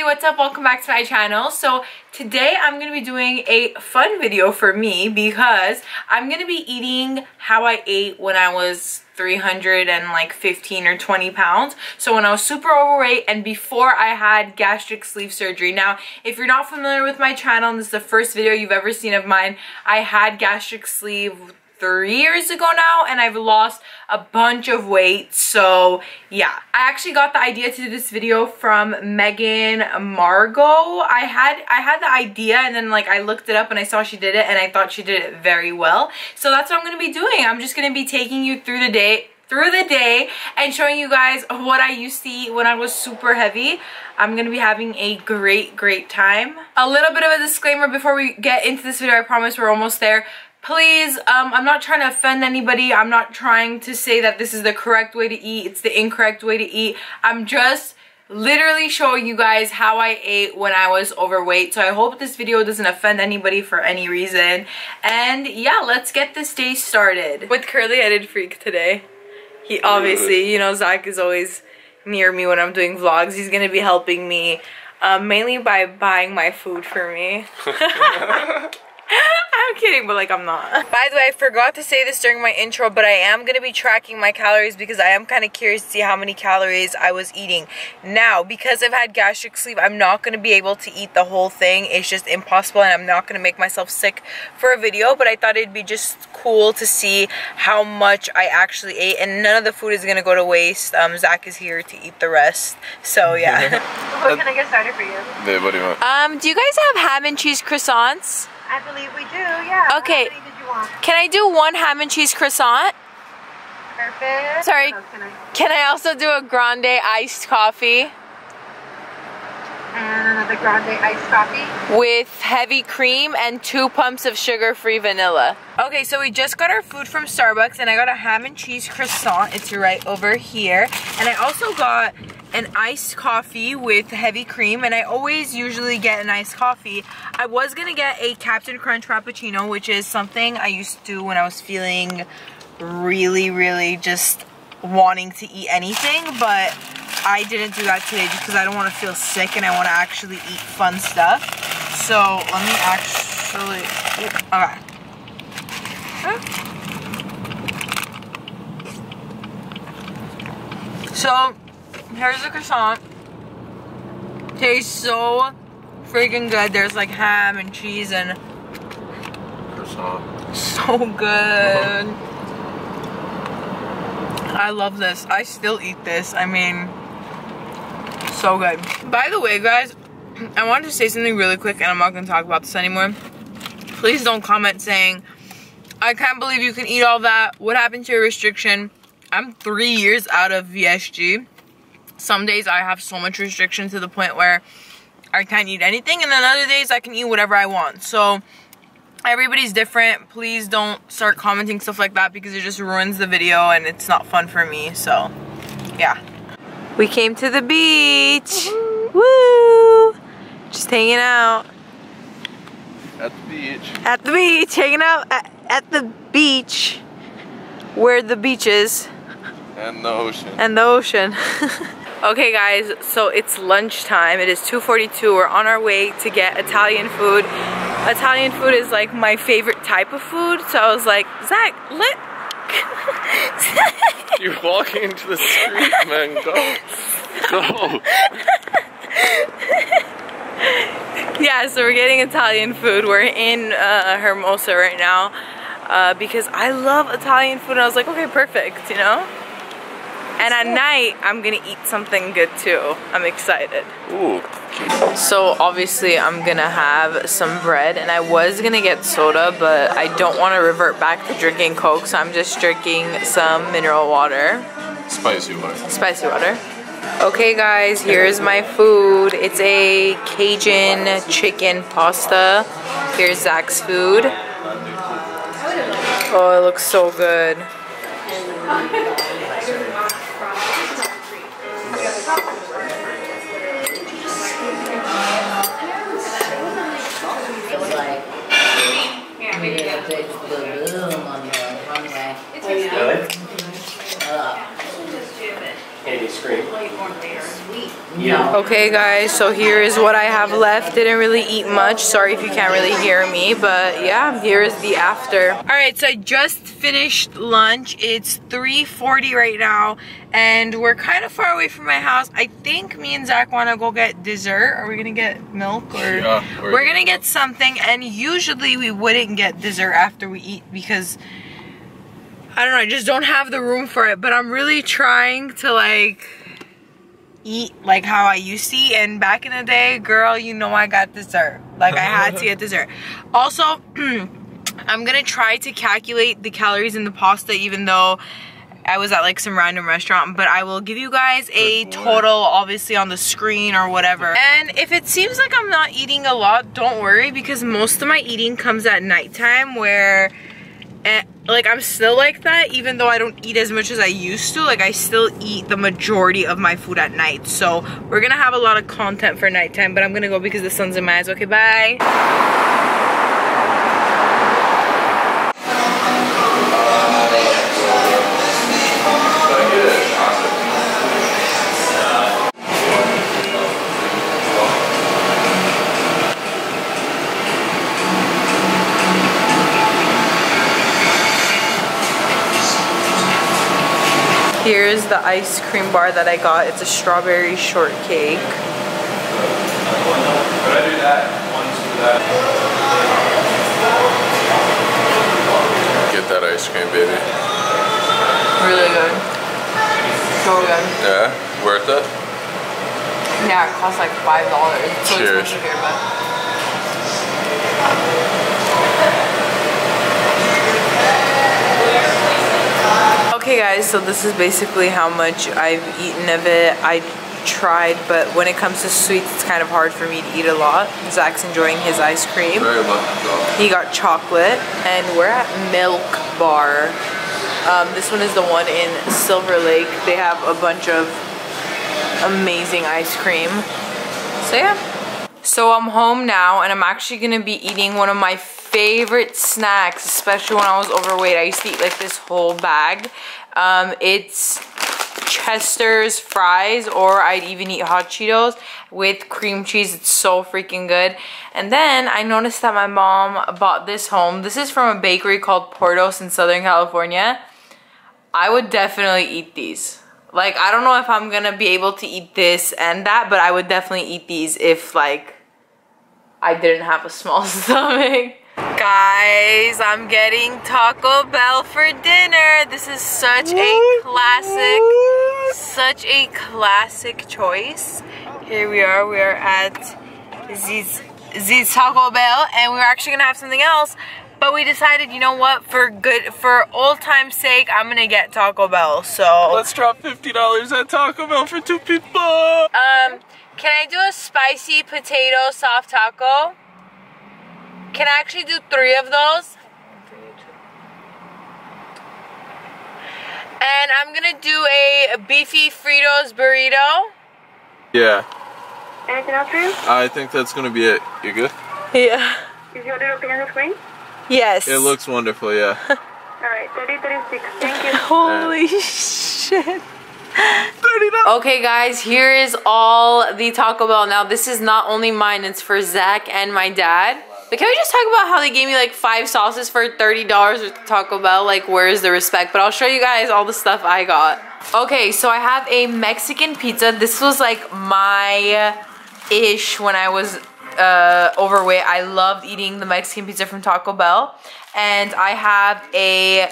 what's up? Welcome back to my channel. So today I'm going to be doing a fun video for me because I'm going to be eating how I ate when I was 315 or 20 pounds. So when I was super overweight and before I had gastric sleeve surgery. Now, if you're not familiar with my channel and this is the first video you've ever seen of mine, I had gastric sleeve 3 years ago now, and I've lost a bunch of weight. So yeah, I actually got the idea to do this video from Megan Margot. I had the idea, and then like I looked it up and I saw she did it, and I thought she did it very well. So that's what I'm gonna be doing. I'm just gonna be taking you through the day and showing you guys what I used to eat when I was super heavy. I'm gonna be having a great time. A little bit of a disclaimer before we get into this video. I promise we're almost there. Please, I'm not trying to offend anybody. I'm not trying to say that this is the correct way to eat, it's the incorrect way to eat. I'm just literally showing you guys how I ate when I was overweight. So I hope this video doesn't offend anybody for any reason. And yeah, let's get this day started. With Curly, I did freak today. He obviously, you know, Zach is always near me when I'm doing vlogs. He's gonna be helping me, mainly by buying my food for me. I'm kidding, but like I'm not. By the way, I forgot to say this during my intro, but I am going to be tracking my calories because I am kind of curious to see how many calories I was eating. Now, because I've had gastric sleeve, I'm not going to be able to eat the whole thing. It's just impossible, and I'm not going to make myself sick for a video, but I thought it'd be just cool to see how much I actually ate, and none of the food is going to go to waste. Zach is here to eat the rest, so yeah. What can I get started for you? Babe, what do you want? Do you guys have ham and cheese croissants? I believe we do, yeah. Okay. How many did you want? Can I do one ham and cheese croissant? Perfect. Sorry. Can I also do a grande iced coffee? And another grande iced coffee. With heavy cream and 2 pumps of sugar-free vanilla. Okay, so we just got our food from Starbucks, and I got a ham and cheese croissant. It's right over here. And I also got an iced coffee with heavy cream, and I always usually get an iced coffee. I was gonna get a Captain Crunch Frappuccino, which is something I used to do when I was feeling really just wanting to eat anything, but I didn't do that today just because I don't want to feel sick and I want to actually eat fun stuff. So let me actually, okay. So here's the croissant. Tastes so freaking good. There's like ham and cheese and croissant. So good. I love this. I still eat this. I mean, so good. By the way, guys, I wanted to say something really quick, and I'm not going to talk about this anymore. Please don't comment saying, I can't believe you can eat all that. What happened to your restriction? I'm 3 years out of VSG. Some days I have so much restriction to the point where I can't eat anything, and then other days I can eat whatever I want. So everybody's different. Please don't start commenting stuff like that because it just ruins the video and it's not fun for me. So yeah, we came to the beach. Woo! Just hanging out at the beach. At the beach, hanging out at the beach where the beach is. And the ocean. And the ocean. Okay guys, so it's lunchtime. It is 2:42. We're on our way to get Italian food. Italian food is like my favorite type of food, so I was like, Zach, You're walking into the street, man. Go. Yeah, so we're getting Italian food. We're in Hermosa right now because I love Italian food, and I was like, okay, perfect, you know? And at night, I'm gonna eat something good too. I'm excited. Ooh. So obviously I'm gonna have some bread, and I was gonna get soda, but I don't want to revert back to drinking Coke, so I'm just drinking some mineral water. Spicy water. Spicy water. Okay guys, here's my food. It's a Cajun chicken pasta. Here's Zach's food. Oh, it looks so good. Okay guys, so here is what I have left. Didn't really eat much. Sorry if you can't really hear me, but yeah, here is the after. Alright, so I just finished lunch. It's 3:40 right now, and we're kind of far away from my house. I think me and Zach want to go get dessert. Are we gonna get milk or? Yeah, we're gonna get something, and usually we wouldn't get dessert after we eat because I don't know, I just don't have the room for it, but I'm really trying to like eat like how I used to eat, and back in the day, girl, you know I got dessert. Like I had to get dessert. Also, I'm gonna try to calculate the calories in the pasta even though I was at like some random restaurant, but I will give you guys a total obviously on the screen or whatever. And if it seems like I'm not eating a lot, don't worry, because most of my eating comes at nighttime where like I'm still like that even though I don't eat as much as I used to. Like I still eat the majority of my food at night, so we're gonna have a lot of content for nighttime, but I'm gonna go because the sun's in my eyes. Okay, bye. Here's the ice cream bar that I got. It's a strawberry shortcake. Get that ice cream, baby. Really good. So good. Yeah? Worth it? Yeah, it costs like $5. It's so Cheers. expensive here, but okay guys, so this is basically how much I've eaten of it. I tried, but when it comes to sweets, it's kind of hard for me to eat a lot. Zach's enjoying his ice cream. Very lucky. He got chocolate, and we're at Milk Bar. This one is the one in Silver Lake. They have a bunch of amazing ice cream. So yeah. So I'm home now, and I'm actually gonna be eating one of my favorite snacks, especially when I was overweight. I used to eat like this whole bag. It's Chester's fries, or I'd even eat hot Cheetos with cream cheese. It's so freaking good. And then I noticed that my mom bought this home. This is from a bakery called Portos in Southern California. I would definitely eat these. Like, I don't know if I'm gonna be able to eat this and that, but I would definitely eat these if like I didn't have a small stomach. Guys, I'm getting Taco Bell for dinner. This is such a classic choice. Here we are at Z's Taco Bell, and we're actually gonna have something else, but we decided, you know what, for old time's sake, I'm gonna get Taco Bell. So let's drop $50 at Taco Bell for 2 people. Can I do a spicy potato soft taco? Can I actually do 3 of those? And I'm gonna do a beefy Fritos burrito. Yeah. Anything else for you? I think that's gonna be it. You good? Yeah. Is your order open on the screen? Yes. It looks wonderful, yeah. Alright, 3036. Thank you. Holy shit. Okay guys, here is all the Taco Bell. Now this is not only mine, it's for Zach and my dad. But can we just talk about how they gave me like 5 sauces for $30 at Taco Bell? Like, where is the respect? But I'll show you guys all the stuff I got. Okay, so I have a Mexican pizza. This was like my ish when I was overweight. I loved eating the Mexican pizza from Taco Bell. And I have a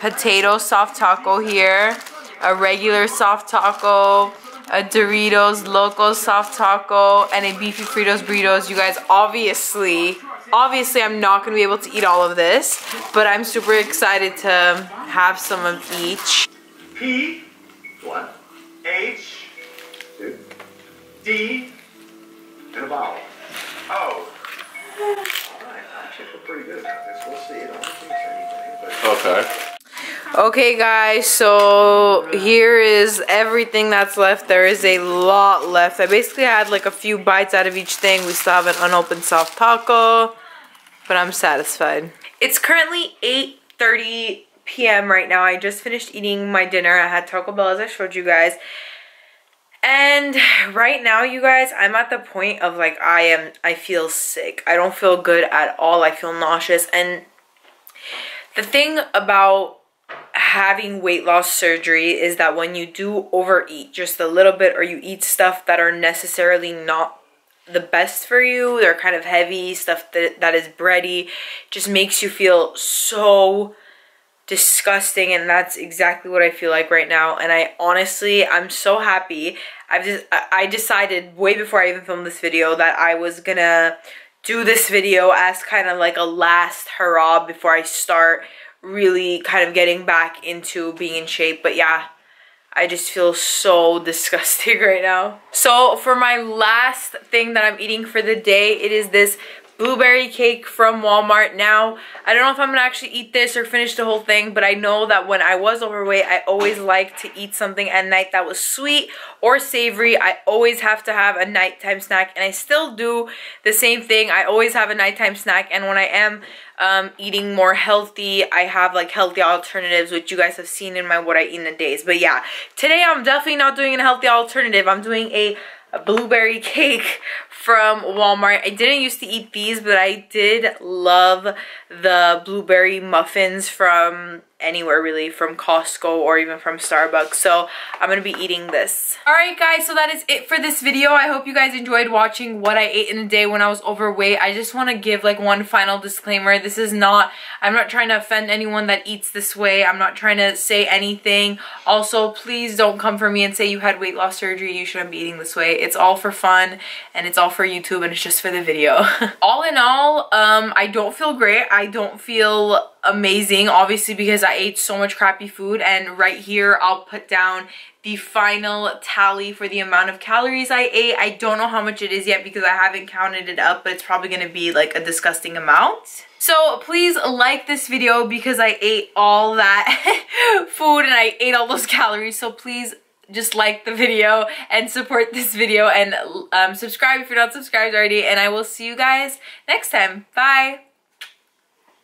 potato soft taco here, a regular soft taco, a Doritos Loco soft taco, and a beefy Fritos burritos. You guys, obviously I'm not gonna be able to eat all of this, but I'm super excited to have some of each. P, 1, H, 2, D, and a vowel. O. Alright, I actually feel pretty good about this. We'll see. I don't think it's anything, but... Okay. Okay guys, so here is everything that's left. There is a lot left. I basically had like a few bites out of each thing. We still have an unopened soft taco, but I'm satisfied. It's currently 8:30 p.m. right now. I just finished eating my dinner. I had Taco Bell, as I showed you guys. And right now, you guys, I'm at the point of like, I feel sick. I don't feel good at all. I feel nauseous. And the thing about having weight loss surgery is that when you do overeat just a little bit, or you eat stuff that are necessarily not the best for you, they're kind of heavy, stuff that is bready, just makes you feel so disgusting. And that's exactly what I feel like right now. And I'm so happy. I decided way before I even filmed this video that I was gonna do this video as kind of like a last hurrah before I start really kind of getting back into being in shape. But yeah, I just feel so disgusting right now. So for my last thing that I'm eating for the day, it is this blueberry cake from Walmart. Now, I don't know if I'm gonna actually eat this or finish the whole thing, but I know that when I was overweight, I always liked to eat something at night that was sweet or savory. I always have to have a nighttime snack, and I still do the same thing. I always have a nighttime snack, and when I am eating more healthy, I have like healthy alternatives, which you guys have seen in my what I eat in a days. But yeah, today I'm definitely not doing a healthy alternative. I'm doing a blueberry cake from Walmart. I didn't used to eat these, but I did love the blueberry muffins from anywhere really, from Costco or even from Starbucks. So I'm gonna be eating this. Alright guys, so that is it for this video. I hope you guys enjoyed watching what I ate in a day when I was overweight. I just want to give like one final disclaimer. This is not, I'm not trying to offend anyone that eats this way. I'm not trying to say anything. Also, please don't come for me and say you had weight loss surgery, you shouldn't be eating this way. It's all for fun and it's all for YouTube and it's just for the video. All in all, I don't feel great. I don't feel amazing, obviously, because I ate so much crappy food. And right here I'll put down the final tally for the amount of calories I ate. I don't know how much it is yet because I haven't counted it up, but it's probably gonna be like a disgusting amount. So please like this video because I ate all that food and I ate all those calories. So please just like the video and support this video, and subscribe if you're not subscribed already, and I will see you guys next time. Bye.